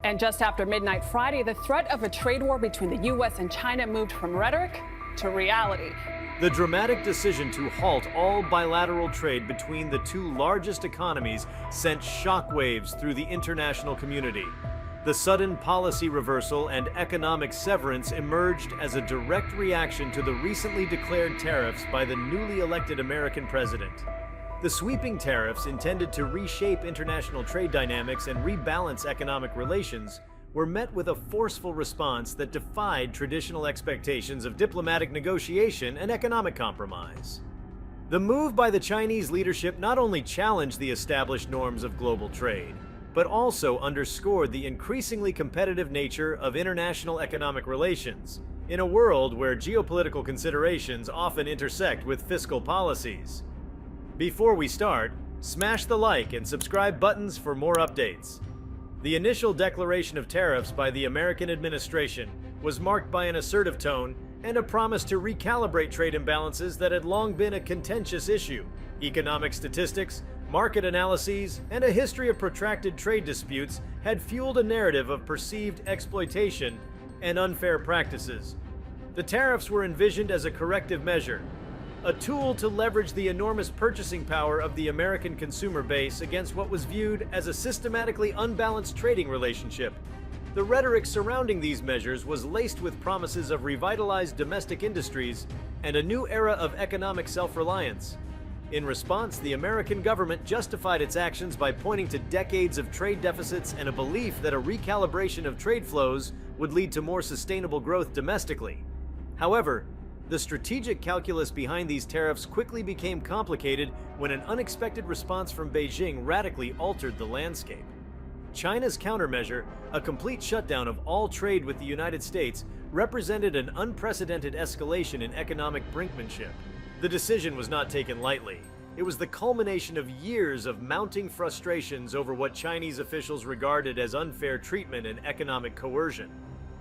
And just after midnight Friday, the threat of a trade war between the U.S. and China moved from rhetoric to reality. The dramatic decision to halt all bilateral trade between the two largest economies sent shockwaves through the international community. The sudden policy reversal and economic severance emerged as a direct reaction to the recently declared tariffs by the newly elected American president. The sweeping tariffs, intended to reshape international trade dynamics and rebalance economic relations, were met with a forceful response that defied traditional expectations of diplomatic negotiation and economic compromise. The move by the Chinese leadership not only challenged the established norms of global trade, but also underscored the increasingly competitive nature of international economic relations, in a world where geopolitical considerations often intersect with fiscal policies. Before we start, smash the like and subscribe buttons for more updates. The initial declaration of tariffs by the American administration was marked by an assertive tone and a promise to recalibrate trade imbalances that had long been a contentious issue. Economic statistics, market analyses, and a history of protracted trade disputes had fueled a narrative of perceived exploitation and unfair practices. The tariffs were envisioned as a corrective measure, a tool to leverage the enormous purchasing power of the American consumer base against what was viewed as a systematically unbalanced trading relationship. The rhetoric surrounding these measures was laced with promises of revitalized domestic industries and a new era of economic self-reliance. In response, the American government justified its actions by pointing to decades of trade deficits and a belief that a recalibration of trade flows would lead to more sustainable growth domestically. However, the strategic calculus behind these tariffs quickly became complicated when an unexpected response from Beijing radically altered the landscape. China's countermeasure, a complete shutdown of all trade with the United States, represented an unprecedented escalation in economic brinkmanship. The decision was not taken lightly. It was the culmination of years of mounting frustrations over what Chinese officials regarded as unfair treatment and economic coercion.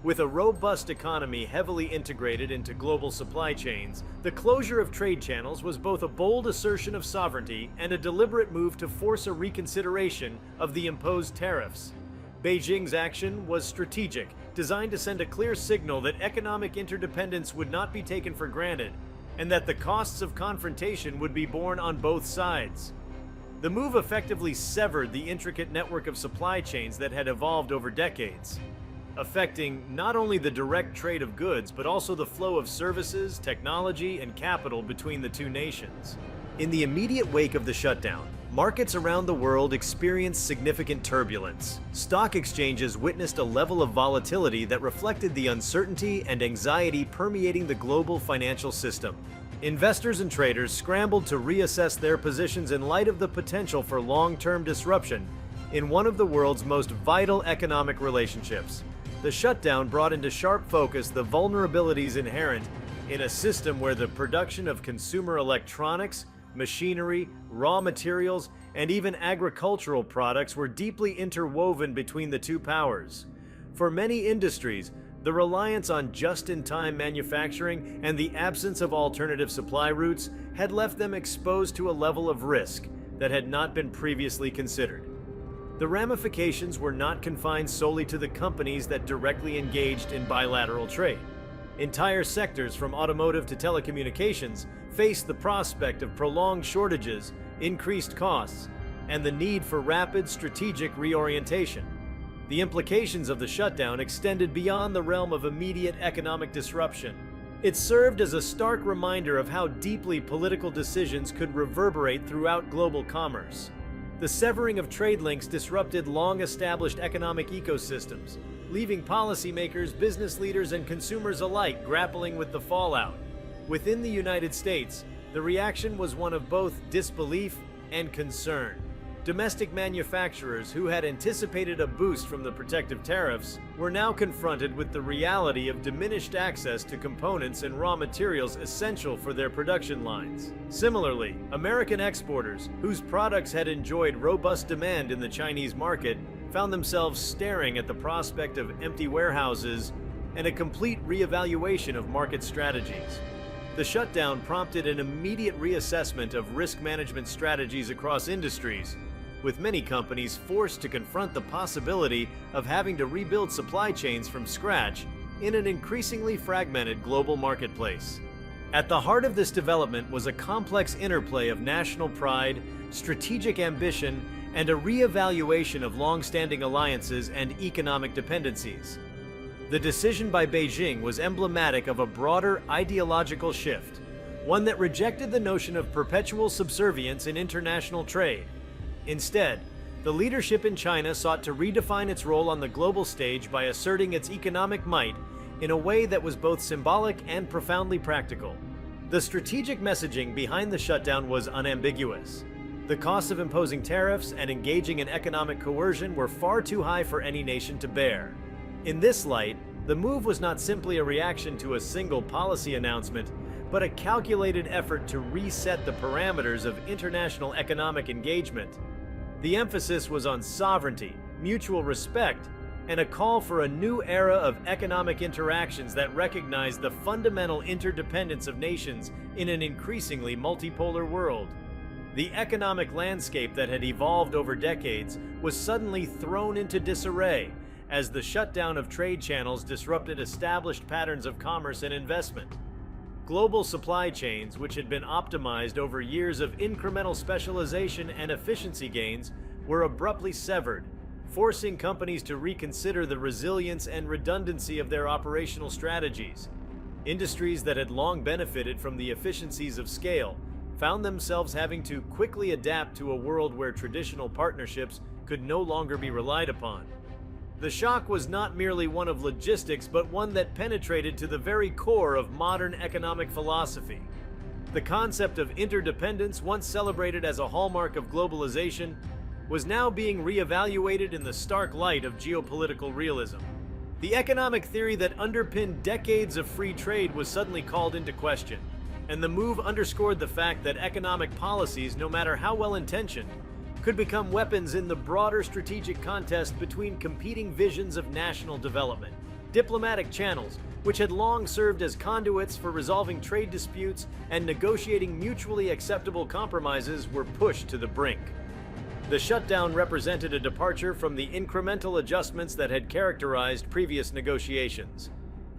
With a robust economy heavily integrated into global supply chains, the closure of trade channels was both a bold assertion of sovereignty and a deliberate move to force a reconsideration of the imposed tariffs. Beijing's action was strategic, designed to send a clear signal that economic interdependence would not be taken for granted, and that the costs of confrontation would be borne on both sides. The move effectively severed the intricate network of supply chains that had evolved over decades, affecting not only the direct trade of goods, but also the flow of services, technology, and capital between the two nations. In the immediate wake of the shutdown, markets around the world experienced significant turbulence. Stock exchanges witnessed a level of volatility that reflected the uncertainty and anxiety permeating the global financial system. Investors and traders scrambled to reassess their positions in light of the potential for long-term disruption in one of the world's most vital economic relationships. The shutdown brought into sharp focus the vulnerabilities inherent in a system where the production of consumer electronics, machinery, raw materials, and even agricultural products were deeply interwoven between the two powers. For many industries, the reliance on just-in-time manufacturing and the absence of alternative supply routes had left them exposed to a level of risk that had not been previously considered. The ramifications were not confined solely to the companies that directly engaged in bilateral trade. Entire sectors from automotive to telecommunications faced the prospect of prolonged shortages, increased costs, and the need for rapid strategic reorientation. The implications of the shutdown extended beyond the realm of immediate economic disruption. It served as a stark reminder of how deeply political decisions could reverberate throughout global commerce. The severing of trade links disrupted long-established economic ecosystems, leaving policymakers, business leaders, and consumers alike grappling with the fallout. Within the United States, the reaction was one of both disbelief and concern. Domestic manufacturers who had anticipated a boost from the protective tariffs were now confronted with the reality of diminished access to components and raw materials essential for their production lines. Similarly, American exporters, whose products had enjoyed robust demand in the Chinese market, found themselves staring at the prospect of empty warehouses and a complete reevaluation of market strategies. The shutdown prompted an immediate reassessment of risk management strategies across industries, with many companies forced to confront the possibility of having to rebuild supply chains from scratch in an increasingly fragmented global marketplace. At the heart of this development was a complex interplay of national pride, strategic ambition, and a re-evaluation of long-standing alliances and economic dependencies. The decision by Beijing was emblematic of a broader ideological shift, one that rejected the notion of perpetual subservience in international trade. Instead, the leadership in China sought to redefine its role on the global stage by asserting its economic might in a way that was both symbolic and profoundly practical. The strategic messaging behind the shutdown was unambiguous. The costs of imposing tariffs and engaging in economic coercion were far too high for any nation to bear. In this light, the move was not simply a reaction to a single policy announcement, but a calculated effort to reset the parameters of international economic engagement. The emphasis was on sovereignty, mutual respect, and a call for a new era of economic interactions that recognized the fundamental interdependence of nations in an increasingly multipolar world. The economic landscape that had evolved over decades was suddenly thrown into disarray as the shutdown of trade channels disrupted established patterns of commerce and investment. Global supply chains, which had been optimized over years of incremental specialization and efficiency gains, were abruptly severed, forcing companies to reconsider the resilience and redundancy of their operational strategies. Industries that had long benefited from the efficiencies of scale found themselves having to quickly adapt to a world where traditional partnerships could no longer be relied upon. The shock was not merely one of logistics, but one that penetrated to the very core of modern economic philosophy. The concept of interdependence, once celebrated as a hallmark of globalization, was now being re-evaluated in the stark light of geopolitical realism. The economic theory that underpinned decades of free trade was suddenly called into question, and the move underscored the fact that economic policies, no matter how well-intentioned, could become weapons in the broader strategic contest between competing visions of national development. Diplomatic channels, which had long served as conduits for resolving trade disputes and negotiating mutually acceptable compromises, were pushed to the brink. The shutdown represented a departure from the incremental adjustments that had characterized previous negotiations.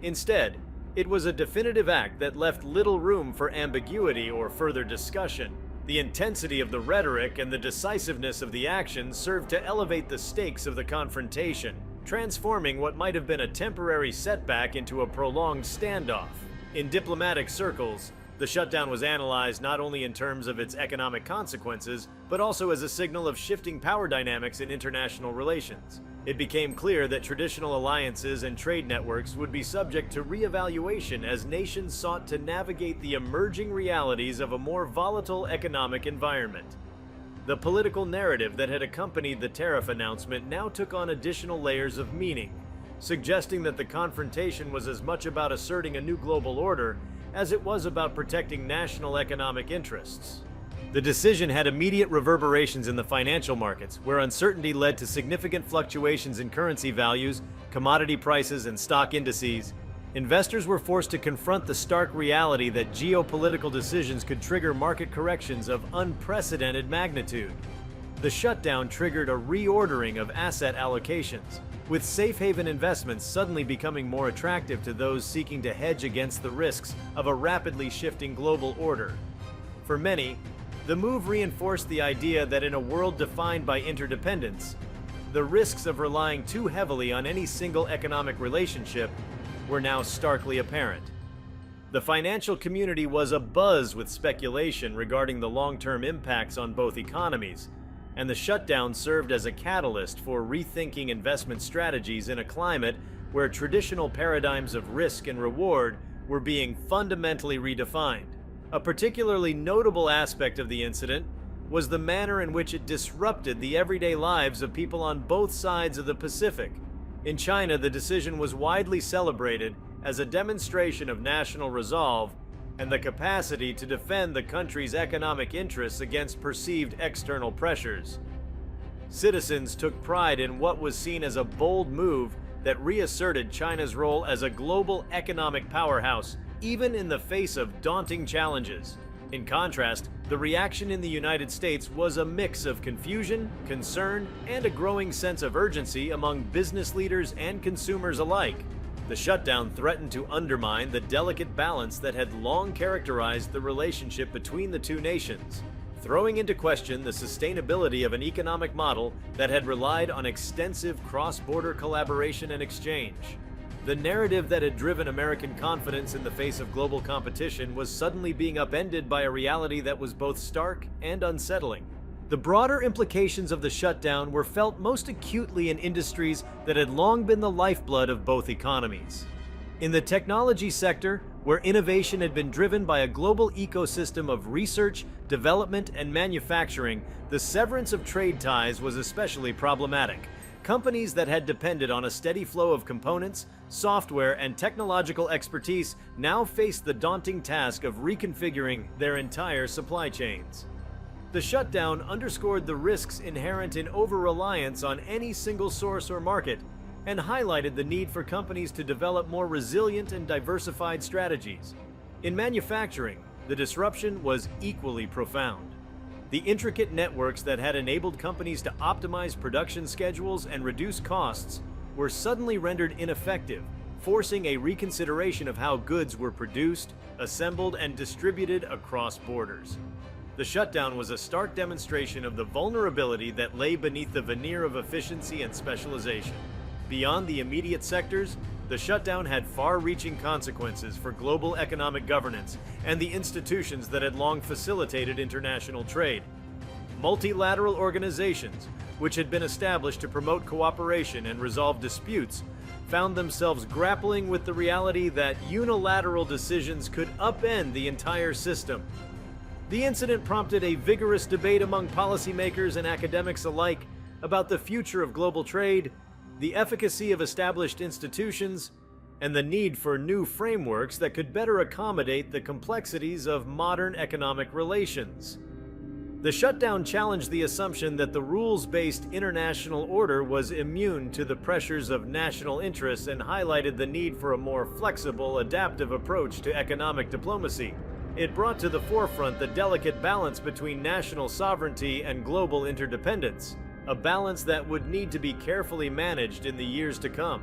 Instead, it was a definitive act that left little room for ambiguity or further discussion. The intensity of the rhetoric and the decisiveness of the action served to elevate the stakes of the confrontation, transforming what might have been a temporary setback into a prolonged standoff. In diplomatic circles, the shutdown was analyzed not only in terms of its economic consequences, but also as a signal of shifting power dynamics in international relations. It became clear that traditional alliances and trade networks would be subject to re-evaluation as nations sought to navigate the emerging realities of a more volatile economic environment. The political narrative that had accompanied the tariff announcement now took on additional layers of meaning, suggesting that the confrontation was as much about asserting a new global order as it was about protecting national economic interests. The decision had immediate reverberations in the financial markets, where uncertainty led to significant fluctuations in currency values, commodity prices, and stock indices. Investors were forced to confront the stark reality that geopolitical decisions could trigger market corrections of unprecedented magnitude. The shutdown triggered a reordering of asset allocations, with safe haven investments suddenly becoming more attractive to those seeking to hedge against the risks of a rapidly shifting global order. For many, the move reinforced the idea that in a world defined by interdependence, the risks of relying too heavily on any single economic relationship were now starkly apparent. The financial community was abuzz with speculation regarding the long-term impacts on both economies, and the shutdown served as a catalyst for rethinking investment strategies in a climate where traditional paradigms of risk and reward were being fundamentally redefined. A particularly notable aspect of the incident was the manner in which it disrupted the everyday lives of people on both sides of the Pacific. In China, the decision was widely celebrated as a demonstration of national resolve and the capacity to defend the country's economic interests against perceived external pressures. Citizens took pride in what was seen as a bold move that reasserted China's role as a global economic powerhouse, even in the face of daunting challenges. In contrast, the reaction in the United States was a mix of confusion, concern, and a growing sense of urgency among business leaders and consumers alike. The shutdown threatened to undermine the delicate balance that had long characterized the relationship between the two nations, throwing into question the sustainability of an economic model that had relied on extensive cross-border collaboration and exchange. The narrative that had driven American confidence in the face of global competition was suddenly being upended by a reality that was both stark and unsettling. The broader implications of the shutdown were felt most acutely in industries that had long been the lifeblood of both economies. In the technology sector, where innovation had been driven by a global ecosystem of research, development, and manufacturing, the severance of trade ties was especially problematic. Companies that had depended on a steady flow of components, software, and technological expertise now faced the daunting task of reconfiguring their entire supply chains. The shutdown underscored the risks inherent in over-reliance on any single source or market, and highlighted the need for companies to develop more resilient and diversified strategies. In manufacturing, the disruption was equally profound. The intricate networks that had enabled companies to optimize production schedules and reduce costs were suddenly rendered ineffective, forcing a reconsideration of how goods were produced, assembled, and distributed across borders. The shutdown was a stark demonstration of the vulnerability that lay beneath the veneer of efficiency and specialization. Beyond the immediate sectors, the shutdown had far-reaching consequences for global economic governance and the institutions that had long facilitated international trade. Multilateral organizations, which had been established to promote cooperation and resolve disputes, found themselves grappling with the reality that unilateral decisions could upend the entire system. The incident prompted a vigorous debate among policymakers and academics alike about the future of global trade, the efficacy of established institutions, and the need for new frameworks that could better accommodate the complexities of modern economic relations. The shutdown challenged the assumption that the rules-based international order was immune to the pressures of national interests and highlighted the need for a more flexible, adaptive approach to economic diplomacy. It brought to the forefront the delicate balance between national sovereignty and global interdependence, a balance that would need to be carefully managed in the years to come.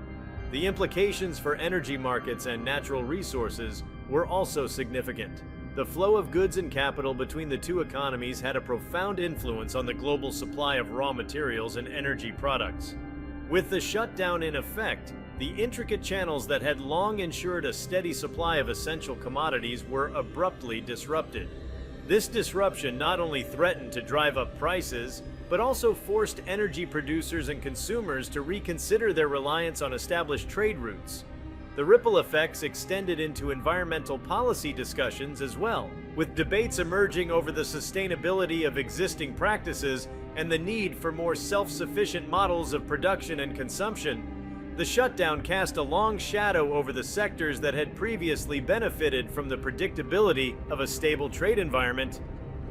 The implications for energy markets and natural resources were also significant. The flow of goods and capital between the two economies had a profound influence on the global supply of raw materials and energy products. With the shutdown in effect, the intricate channels that had long ensured a steady supply of essential commodities were abruptly disrupted. This disruption not only threatened to drive up prices, but also forced energy producers and consumers to reconsider their reliance on established trade routes. The ripple effects extended into environmental policy discussions as well, with debates emerging over the sustainability of existing practices and the need for more self-sufficient models of production and consumption. The shutdown cast a long shadow over the sectors that had previously benefited from the predictability of a stable trade environment,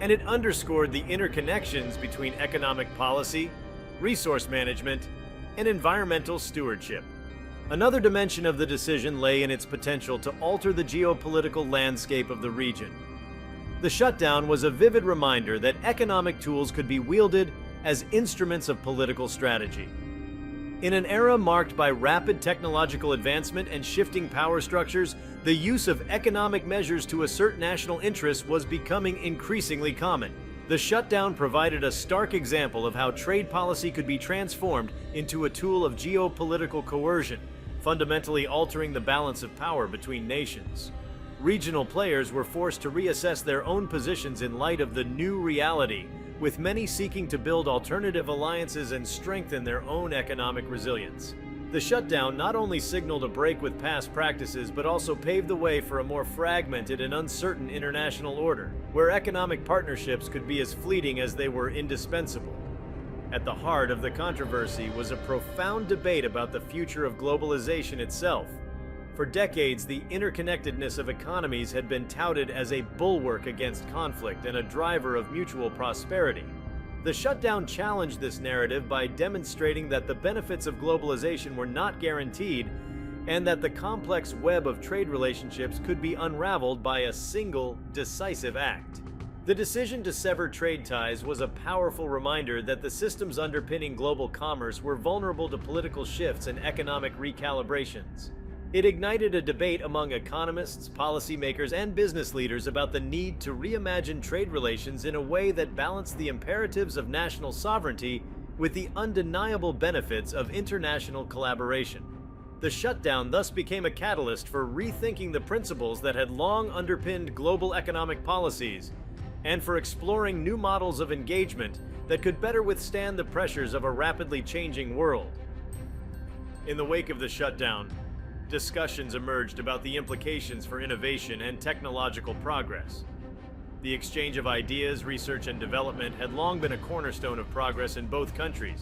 and it underscored the interconnections between economic policy, resource management, and environmental stewardship. Another dimension of the decision lay in its potential to alter the geopolitical landscape of the region. The shutdown was a vivid reminder that economic tools could be wielded as instruments of political strategy. In an era marked by rapid technological advancement and shifting power structures, the use of economic measures to assert national interests was becoming increasingly common. The shutdown provided a stark example of how trade policy could be transformed into a tool of geopolitical coercion, fundamentally altering the balance of power between nations. Regional players were forced to reassess their own positions in light of the new reality, with many seeking to build alternative alliances and strengthen their own economic resilience. The shutdown not only signaled a break with past practices, but also paved the way for a more fragmented and uncertain international order, where economic partnerships could be as fleeting as they were indispensable. At the heart of the controversy was a profound debate about the future of globalization itself. For decades, the interconnectedness of economies had been touted as a bulwark against conflict and a driver of mutual prosperity. The shutdown challenged this narrative by demonstrating that the benefits of globalization were not guaranteed, and that the complex web of trade relationships could be unraveled by a single, decisive act. The decision to sever trade ties was a powerful reminder that the systems underpinning global commerce were vulnerable to political shifts and economic recalibrations. It ignited a debate among economists, policymakers, and business leaders about the need to reimagine trade relations in a way that balanced the imperatives of national sovereignty with the undeniable benefits of international collaboration. The shutdown thus became a catalyst for rethinking the principles that had long underpinned global economic policies, and for exploring new models of engagement that could better withstand the pressures of a rapidly changing world. In the wake of the shutdown, discussions emerged about the implications for innovation and technological progress. The exchange of ideas, research, and development had long been a cornerstone of progress in both countries,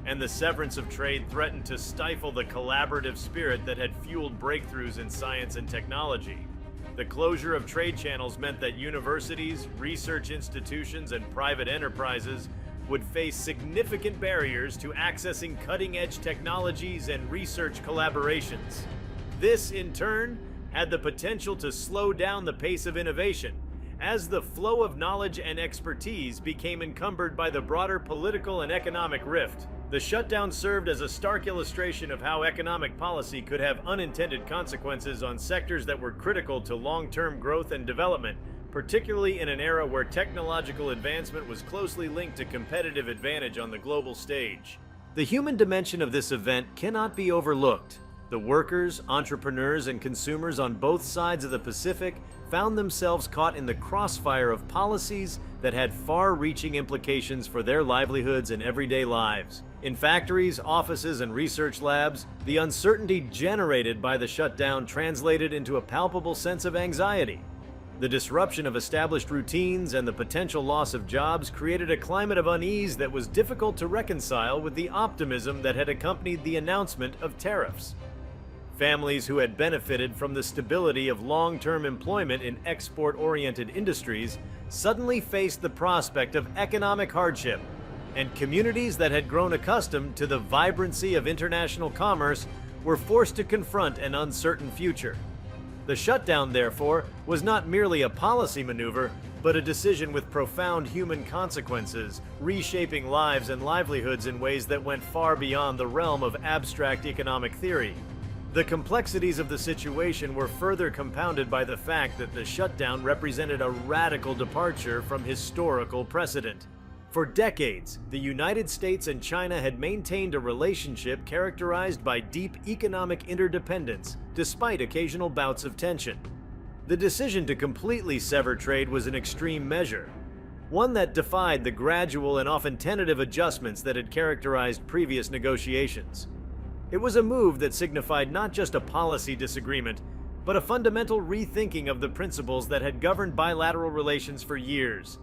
and the severance of trade threatened to stifle the collaborative spirit that had fueled breakthroughs in science and technology. The closure of trade channels meant that universities, research institutions, and private enterprises would face significant barriers to accessing cutting-edge technologies and research collaborations. This, in turn, had the potential to slow down the pace of innovation, as the flow of knowledge and expertise became encumbered by the broader political and economic rift. The shutdown served as a stark illustration of how economic policy could have unintended consequences on sectors that were critical to long-term growth and development, particularly in an era where technological advancement was closely linked to competitive advantage on the global stage. The human dimension of this event cannot be overlooked. The workers, entrepreneurs, and consumers on both sides of the Pacific found themselves caught in the crossfire of policies that had far-reaching implications for their livelihoods and everyday lives. In factories, offices, and research labs, the uncertainty generated by the shutdown translated into a palpable sense of anxiety. The disruption of established routines and the potential loss of jobs created a climate of unease that was difficult to reconcile with the optimism that had accompanied the announcement of tariffs. Families who had benefited from the stability of long-term employment in export-oriented industries suddenly faced the prospect of economic hardship, and communities that had grown accustomed to the vibrancy of international commerce were forced to confront an uncertain future. The shutdown, therefore, was not merely a policy maneuver, but a decision with profound human consequences, reshaping lives and livelihoods in ways that went far beyond the realm of abstract economic theory. The complexities of the situation were further compounded by the fact that the shutdown represented a radical departure from historical precedent. For decades, the United States and China had maintained a relationship characterized by deep economic interdependence, despite occasional bouts of tension. The decision to completely sever trade was an extreme measure, one that defied the gradual and often tentative adjustments that had characterized previous negotiations. It was a move that signified not just a policy disagreement, but a fundamental rethinking of the principles that had governed bilateral relations for years.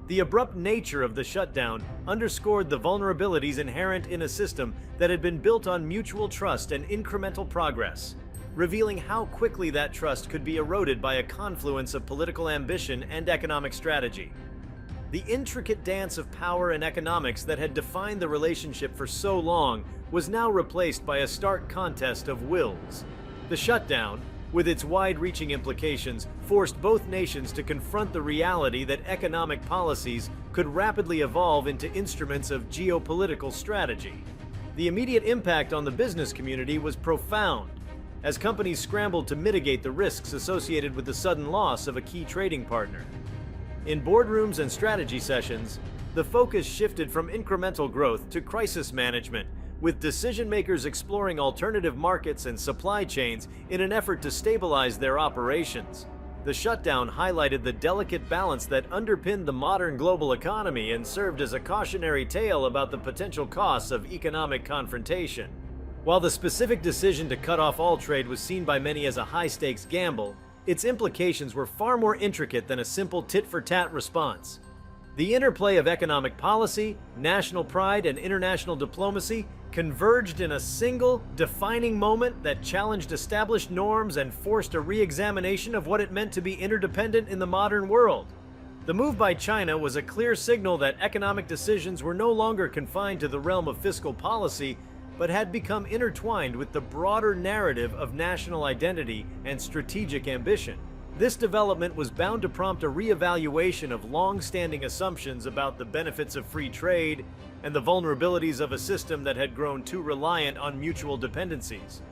The abrupt nature of the shutdown underscored the vulnerabilities inherent in a system that had been built on mutual trust and incremental progress, revealing how quickly that trust could be eroded by a confluence of political ambition and economic strategy. The intricate dance of power and economics that had defined the relationship for so long was now replaced by a stark contest of wills. The shutdown, with its wide-reaching implications, forced both nations to confront the reality that economic policies could rapidly evolve into instruments of geopolitical strategy. The immediate impact on the business community was profound, as companies scrambled to mitigate the risks associated with the sudden loss of a key trading partner. In boardrooms and strategy sessions, the focus shifted from incremental growth to crisis management, with decision-makers exploring alternative markets and supply chains in an effort to stabilize their operations. The shutdown highlighted the delicate balance that underpinned the modern global economy and served as a cautionary tale about the potential costs of economic confrontation. While the specific decision to cut off all trade was seen by many as a high-stakes gamble, its implications were far more intricate than a simple tit-for-tat response. The interplay of economic policy, national pride, and international diplomacy converged in a single, defining moment that challenged established norms and forced a re-examination of what it meant to be interdependent in the modern world. The move by China was a clear signal that economic decisions were no longer confined to the realm of fiscal policy, but had become intertwined with the broader narrative of national identity and strategic ambition. This development was bound to prompt a reevaluation of long-standing assumptions about the benefits of free trade and the vulnerabilities of a system that had grown too reliant on mutual dependencies.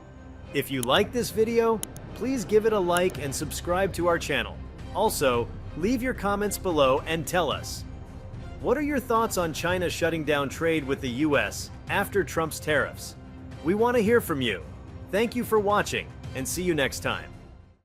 If you like this video, please give it a like and subscribe to our channel. Also, leave your comments below and tell us, what are your thoughts on China shutting down trade with the US after Trump's tariffs? We want to hear from you. Thank you for watching, and see you next time.